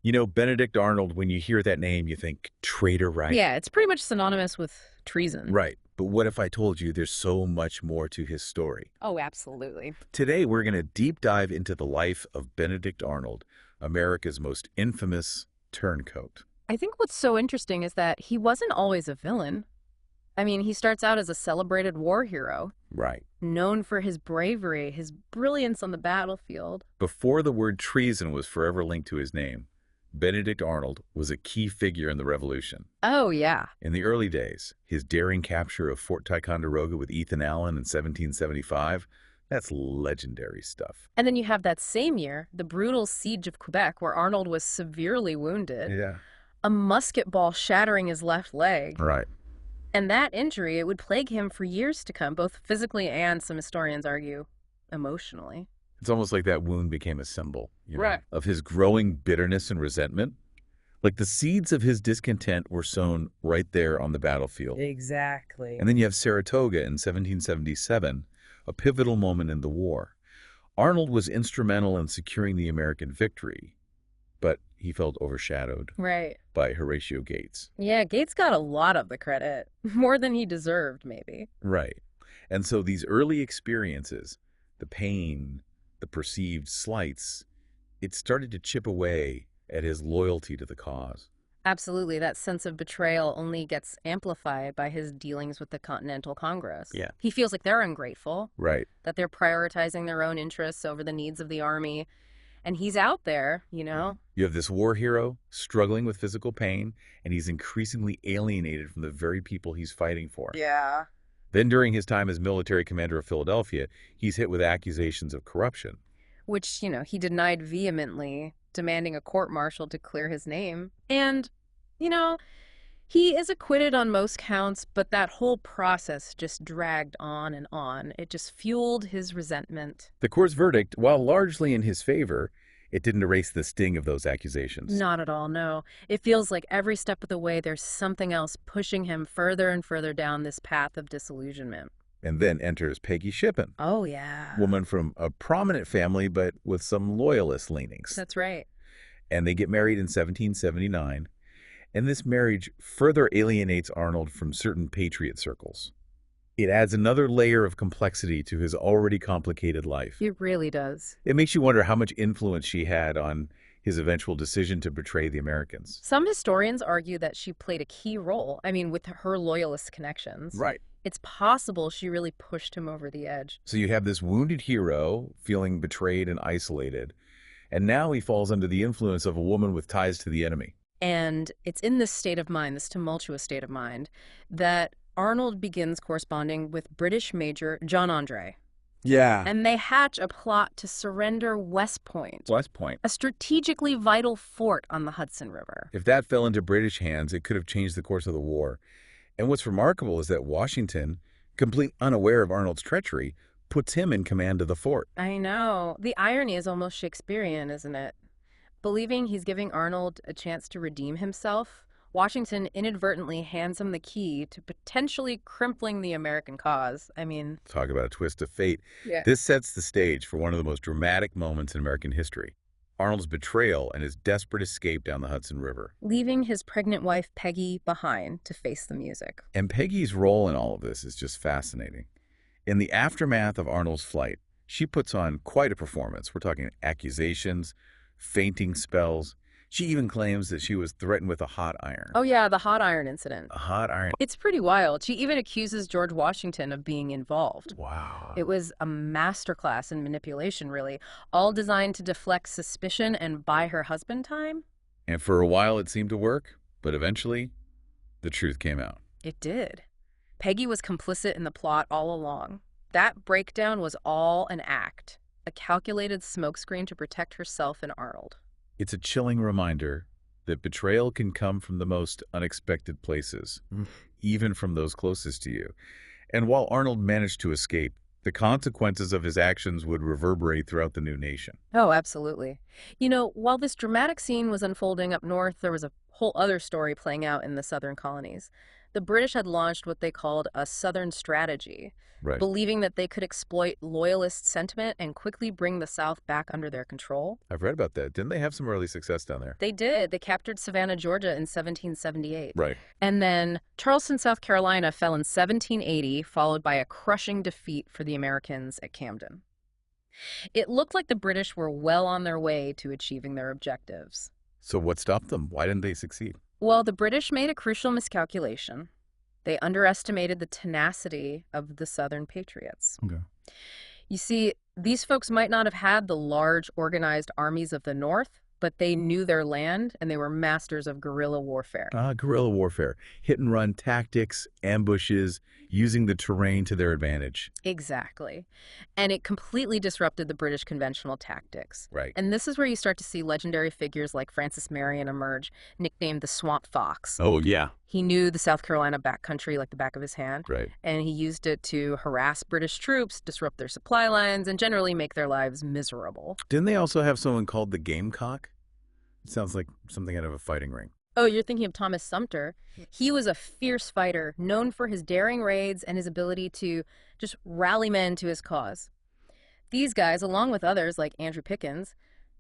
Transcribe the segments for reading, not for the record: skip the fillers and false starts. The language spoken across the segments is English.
You know, Benedict Arnold, when you hear that name, you think traitor, right? Yeah, it's pretty much synonymous with treason. Right. But what if I told you there's so much more to his story? Oh, absolutely. Today, we're going to deep dive into the life of Benedict Arnold, America's most infamous turncoat. I think what's so interesting is that he wasn't always a villain. I mean, he starts out as a celebrated war hero, Right. known for his bravery, his brilliance on the battlefield. Before the word treason was forever linked to his name, Benedict Arnold was a key figure in the Revolution. Oh, yeah. In the early days, his daring capture of Fort Ticonderoga with Ethan Allen in 1775, that's legendary stuff. And then you have that same year, the brutal siege of Quebec, where Arnold was severely wounded, Yeah. a musket ball shattering his left leg. Right. And that injury, it would plague him for years to come, both physically and, some historians argue, emotionally. It's almost like that wound became a symbol, Right. of his growing bitterness and resentment. Like the seeds of his discontent were sown right there on the battlefield. Exactly. And then you have Saratoga in 1777, a pivotal moment in the war. Arnold was instrumental in securing the American victory, but he felt overshadowed Right. by Horatio Gates. Yeah, Gates got a lot of the credit, more than he deserved, maybe. Right. And so these early experiences, the pain, the perceived slights, it started to chip away at his loyalty to the cause. Absolutely, that sense of betrayal only gets amplified by his dealings with the Continental Congress. Yeah. He feels like they're ungrateful, Right. that they're prioritizing their own interests over the needs of the army. And he's out there, you know? You have this war hero struggling with physical pain, and he's increasingly alienated from the very people he's fighting for. Yeah. Then during his time as military commander of Philadelphia, he's hit with accusations of corruption. Which, he denied vehemently, demanding a court-martial to clear his name. And, he is acquitted on most counts, but that whole process just dragged on and on. It just fueled his resentment. The court's verdict, while largely in his favor, it didn't erase the sting of those accusations. Not at all, no. It feels like every step of the way there's something else pushing him further and further down this path of disillusionment. And then enters Peggy Shippen, Oh, yeah. woman from a prominent family but with some loyalist leanings. That's right. And they get married in 1779, and this marriage further alienates Arnold from certain patriot circles. It adds another layer of complexity to his already complicated life. It really does. It makes you wonder how much influence she had on his eventual decision to betray the Americans. Some historians argue that she played a key role, with her loyalist connections. Right. It's possible she really pushed him over the edge. So you have this wounded hero feeling betrayed and isolated, and now he falls under the influence of a woman with ties to the enemy. And it's in this state of mind, this tumultuous state of mind, that Arnold begins corresponding with British Major John Andre. Yeah. And they hatch a plot to surrender West Point, West Point. a strategically vital fort on the Hudson River. If that fell into British hands, it could have changed the course of the war. And what's remarkable is that Washington, completely unaware of Arnold's treachery, puts him in command of the fort. I know. The irony is almost Shakespearean, isn't it? Believing he's giving Arnold a chance to redeem himself, Washington inadvertently hands him the key to potentially crippling the American cause. Talk about a twist of fate. Yeah. This sets the stage for one of the most dramatic moments in American history. Arnold's betrayal and his desperate escape down the Hudson River. Leaving his pregnant wife, Peggy, behind to face the music. And Peggy's role in all of this is just fascinating. In the aftermath of Arnold's flight, she puts on quite a performance. We're talking accusations, fainting spells. She even claims that she was threatened with a hot iron. Oh yeah, the hot iron incident. A hot iron. It's pretty wild. She even accuses George Washington of being involved. Wow. It was a masterclass in manipulation, really, all designed to deflect suspicion and buy her husband time. And for a while it seemed to work, but eventually the truth came out. It did. Peggy was complicit in the plot all along. That breakdown was all an act, a calculated smokescreen to protect herself and Arnold. It's a chilling reminder that betrayal can come from the most unexpected places, even from those closest to you. And while Arnold managed to escape, the consequences of his actions would reverberate throughout the new nation. Oh, absolutely. While this dramatic scene was unfolding up north, there was a whole other story playing out in the southern colonies. The British had launched what they called a Southern strategy, Right. believing that they could exploit loyalist sentiment and quickly bring the South back under their control. I've read about that. Didn't they have some early success down there? They did. They captured Savannah, Georgia in 1778. Right. And then Charleston, South Carolina fell in 1780, followed by a crushing defeat for the Americans at Camden. It looked like the British were well on their way to achieving their objectives. So what stopped them? Why didn't they succeed? Well, the British made a crucial miscalculation. They underestimated the tenacity of the Southern patriots. Okay. You see, these folks might not have had the large, organized armies of the North, but they knew their land and they were masters of guerrilla warfare. Guerrilla warfare, hit and run tactics, ambushes, using the terrain to their advantage. Exactly. And it completely disrupted the British conventional tactics. Right. And this is where you start to see legendary figures like Francis Marion emerge, nicknamed the Swamp Fox. Oh, yeah. He knew the South Carolina backcountry like the back of his hand. Right. And he used it to harass British troops, disrupt their supply lines, and generally make their lives miserable. Didn't they also have someone called the Gamecock? It sounds like something out of a fighting ring. Oh, you're thinking of Thomas Sumter. He was a fierce fighter, known for his daring raids and his ability to just rally men to his cause. These guys, along with others like Andrew Pickens,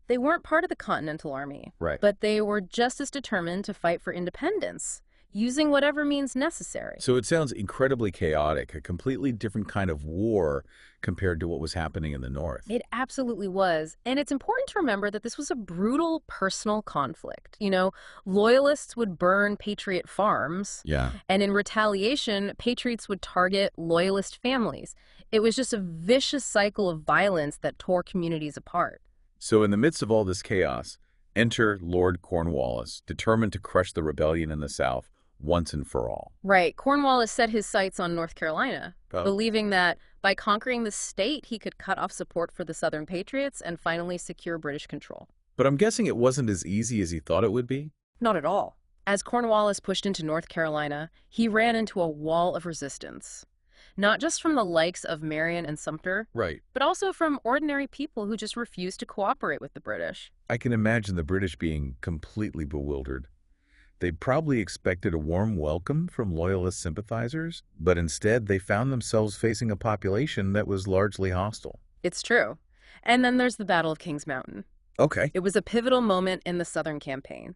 they weren't part of the Continental Army, Right. but they were just as determined to fight for independence, using whatever means necessary. So it sounds incredibly chaotic, a completely different kind of war compared to what was happening in the North. It absolutely was. And it's important to remember that this was a brutal personal conflict. You know, loyalists would burn patriot farms, Yeah. and in retaliation, patriots would target loyalist families. It was just a vicious cycle of violence that tore communities apart. So in the midst of all this chaos, enter Lord Cornwallis, determined to crush the rebellion in the South once and for all. Right. Cornwallis set his sights on North Carolina, Oh. believing that by conquering the state, he could cut off support for the Southern patriots and finally secure British control. But I'm guessing it wasn't as easy as he thought it would be? Not at all. As Cornwallis pushed into North Carolina, he ran into a wall of resistance. Not just from the likes of Marion and Sumter, Right. but also from ordinary people who just refused to cooperate with the British. I can imagine the British being completely bewildered. They probably expected a warm welcome from Loyalist sympathizers, but instead they found themselves facing a population that was largely hostile. It's true. And then there's the Battle of Kings Mountain. Okay. It was a pivotal moment in the Southern campaign.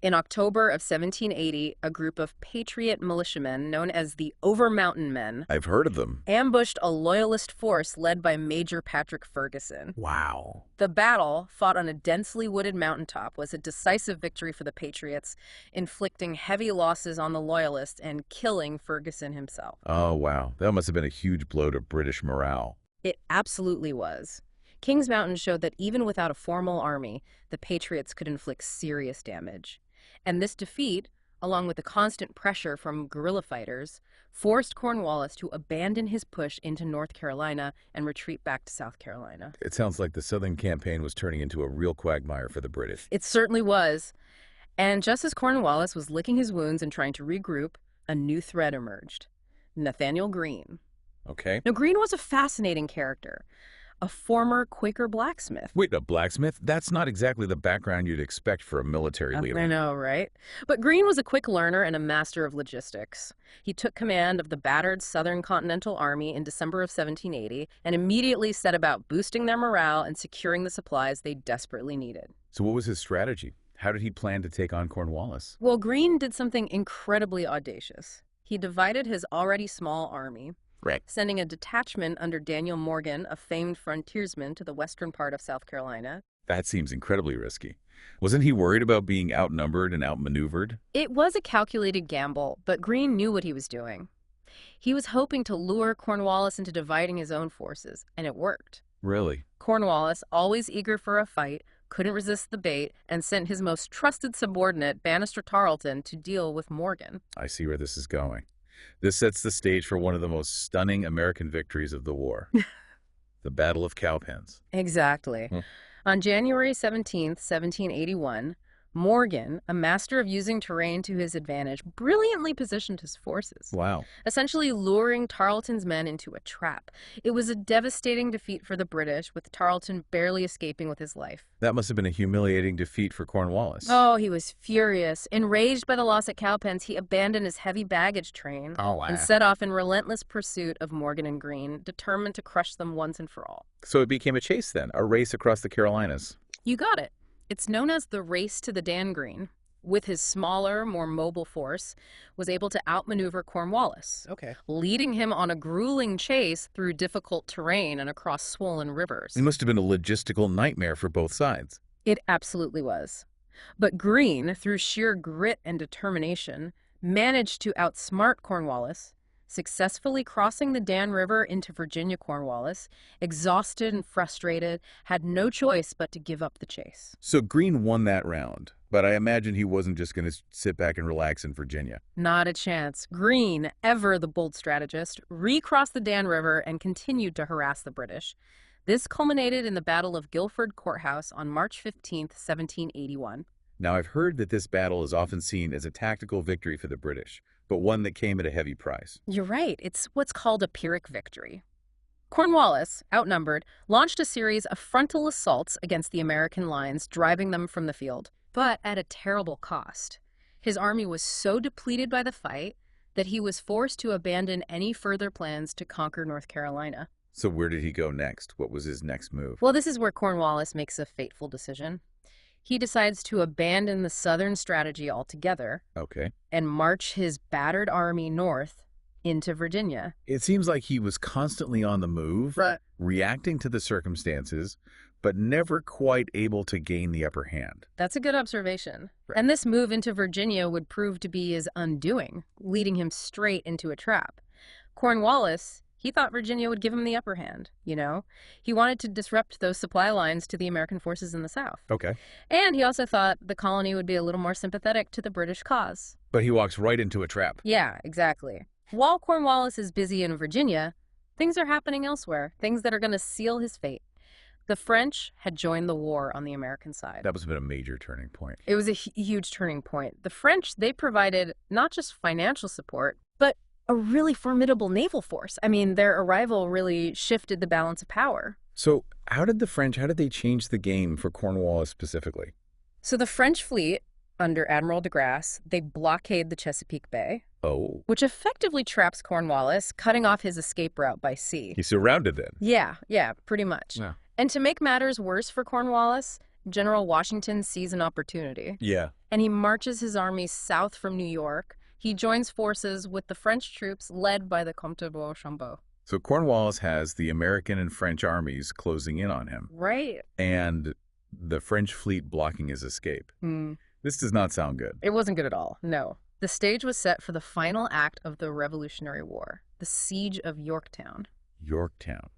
In October of 1780, a group of patriot militiamen known as the Over-Mountain Men I've heard of them. ambushed a loyalist force led by Major Patrick Ferguson. Wow. The battle, fought on a densely wooded mountaintop, was a decisive victory for the Patriots, inflicting heavy losses on the Loyalists and killing Ferguson himself. Oh, wow. That must have been a huge blow to British morale. It absolutely was. Kings Mountain showed that even without a formal army, the Patriots could inflict serious damage. And this defeat, along with the constant pressure from guerrilla fighters, forced Cornwallis to abandon his push into North Carolina and retreat back to South Carolina. It sounds like the Southern campaign was turning into a real quagmire for the British. It certainly was. And just as Cornwallis was licking his wounds and trying to regroup, a new threat emerged. Nathaniel Greene. Okay. Now, Greene was a fascinating character, a former Quaker blacksmith. Wait, a blacksmith? That's not exactly the background you'd expect for a military leader. I know, right? But Greene was a quick learner and a master of logistics. He took command of the battered Southern Continental Army in December of 1780 and immediately set about boosting their morale and securing the supplies they desperately needed. So what was his strategy? How did he plan to take on Cornwallis? Well, Greene did something incredibly audacious. He divided his already small army, Right. sending a detachment under Daniel Morgan, a famed frontiersman, to the western part of South Carolina. That seems incredibly risky. Wasn't he worried about being outnumbered and outmaneuvered? It was a calculated gamble, but Greene knew what he was doing. He was hoping to lure Cornwallis into dividing his own forces, and it worked. Really? Cornwallis, always eager for a fight, couldn't resist the bait and sent his most trusted subordinate, Banastre Tarleton, to deal with Morgan. I see where this is going. This sets the stage for one of the most stunning American victories of the war. The Battle of Cowpens. Exactly. Hmm. On January 17th, 1781, Morgan, a master of using terrain to his advantage, brilliantly positioned his forces, Wow. essentially luring Tarleton's men into a trap. It was a devastating defeat for the British, with Tarleton barely escaping with his life. That must have been a humiliating defeat for Cornwallis. Oh, he was furious. Enraged by the loss at Cowpens, he abandoned his heavy baggage train and set off in relentless pursuit of Morgan and Greene, determined to crush them once and for all. So it became a chase then, a race across the Carolinas. You got it. It's known as the Race to the Dan Green. With his smaller, more mobile force, was able to outmaneuver Cornwallis, leading him on a grueling chase through difficult terrain and across swollen rivers. It must have been a logistical nightmare for both sides. It absolutely was. But Greene, through sheer grit and determination, managed to outsmart Cornwallis, successfully crossing the Dan River into Virginia. Cornwallis, exhausted and frustrated, had no choice but to give up the chase. So Greene won that round, but I imagine he wasn't just going to sit back and relax in Virginia. Not a chance. Greene, ever the bold strategist, recrossed the Dan River and continued to harass the British. This culminated in the Battle of Guilford Courthouse on March 15, 1781. Now, I've heard that this battle is often seen as a tactical victory for the British, but one that came at a heavy price. You're right. It's what's called a Pyrrhic victory. Cornwallis, outnumbered, launched a series of frontal assaults against the American lines, driving them from the field, but at a terrible cost. His army was so depleted by the fight that he was forced to abandon any further plans to conquer North Carolina. So where did he go next? What was his next move? Well, this is where Cornwallis makes a fateful decision. He decides to abandon the southern strategy altogether and march his battered army north into Virginia. It seems like he was constantly on the move, reacting to the circumstances, but never quite able to gain the upper hand. That's a good observation. And this move into Virginia would prove to be his undoing, leading him straight into a trap. Cornwallis, he thought Virginia would give him the upper hand, you know? He wanted to disrupt those supply lines to the American forces in the South. And he also thought the colony would be a little more sympathetic to the British cause. But he walks right into a trap. Yeah, exactly. While Cornwallis is busy in Virginia, things are happening elsewhere, things that are going to seal his fate. The French had joined the war on the American side. That must have been a major turning point. It was a huge turning point. The French, they provided not just financial support, but a really formidable naval force. I mean, their arrival really shifted the balance of power. So how did they change the game for Cornwallis specifically? So the French fleet, under Admiral de Grasse, they blockade the Chesapeake Bay, which effectively traps Cornwallis, cutting off his escape route by sea. He's surrounded then? Yeah, pretty much. Yeah. And to make matters worse for Cornwallis, General Washington sees an opportunity. And he marches his army south from New York. He joins forces with the French troops led by the Comte de Beauchambeau. So Cornwallis has the American and French armies closing in on him. Right. And the French fleet blocking his escape. This does not sound good. It wasn't good at all, no. The stage was set for the final act of the Revolutionary War, the Siege of Yorktown. Yorktown.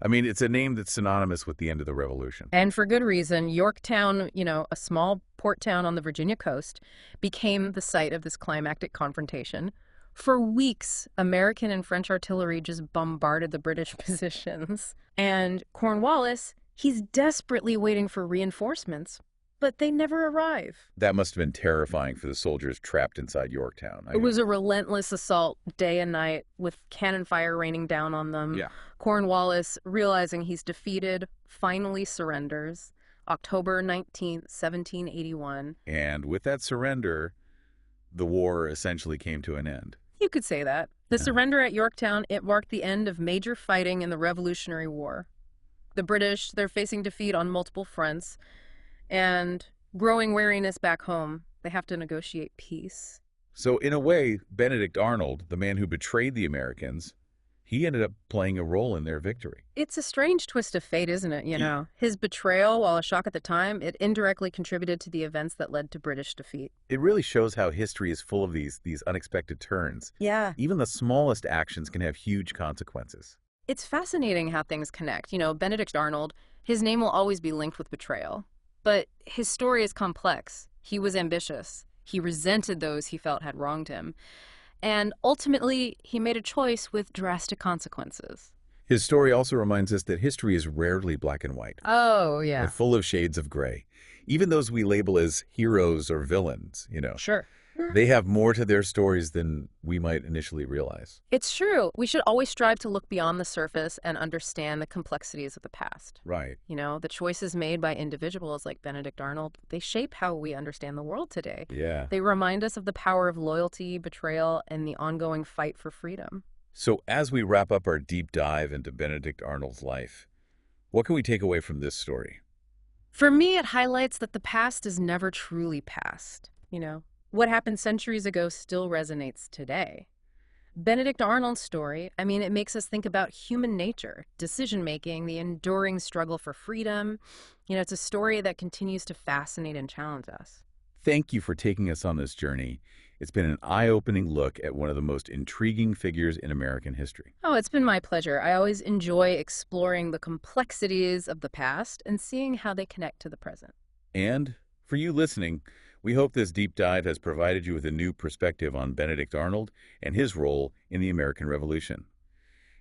I mean, it's a name that's synonymous with the end of the Revolution. And for good reason. Yorktown, a small port town on the Virginia coast, became the site of this climactic confrontation. For weeks, American and French artillery just bombarded the British positions. And Cornwallis, he's desperately waiting for reinforcements, but they never arrive. That must have been terrifying for the soldiers trapped inside Yorktown. It was a relentless assault day and night with cannon fire raining down on them. Cornwallis, realizing he's defeated, finally surrenders. October 19th, 1781. And with that surrender, the war essentially came to an end. You could say that. The surrender at Yorktown, it marked the end of major fighting in the Revolutionary War. The British, they're facing defeat on multiple fronts. And growing wariness back home, they have to negotiate peace. So in a way, Benedict Arnold, the man who betrayed the Americans, he ended up playing a role in their victory. It's a strange twist of fate, isn't it? His betrayal, while a shock at the time, it indirectly contributed to the events that led to British defeat. It really shows how history is full of these unexpected turns. Yeah. Even the smallest actions can have huge consequences. It's fascinating how things connect. Benedict Arnold, his name will always be linked with betrayal. But his story is complex. He was ambitious. He resented those he felt had wronged him. And ultimately, he made a choice with drastic consequences. His story also reminds us that history is rarely black and white. Oh, yeah. Full of shades of gray. Even those we label as heroes or villains, Sure. they have more to their stories than we might initially realize. It's true. We should always strive to look beyond the surface and understand the complexities of the past. Right. The choices made by individuals like Benedict Arnold, they shape how we understand the world today. Yeah. They remind us of the power of loyalty, betrayal, and the ongoing fight for freedom. So as we wrap up our deep dive into Benedict Arnold's life, what can we take away from this story? For me, it highlights that the past is never truly past. What happened centuries ago still resonates today. Benedict Arnold's story, it makes us think about human nature, decision-making, the enduring struggle for freedom. It's a story that continues to fascinate and challenge us. Thank you for taking us on this journey. It's been an eye-opening look at one of the most intriguing figures in American history. Oh, it's been my pleasure. I always enjoy exploring the complexities of the past and seeing how they connect to the present. And for you listening, we hope this deep dive has provided you with a new perspective on Benedict Arnold and his role in the American Revolution.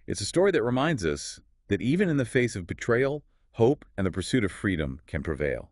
It's a story that reminds us that even in the face of betrayal, hope and the pursuit of freedom can prevail.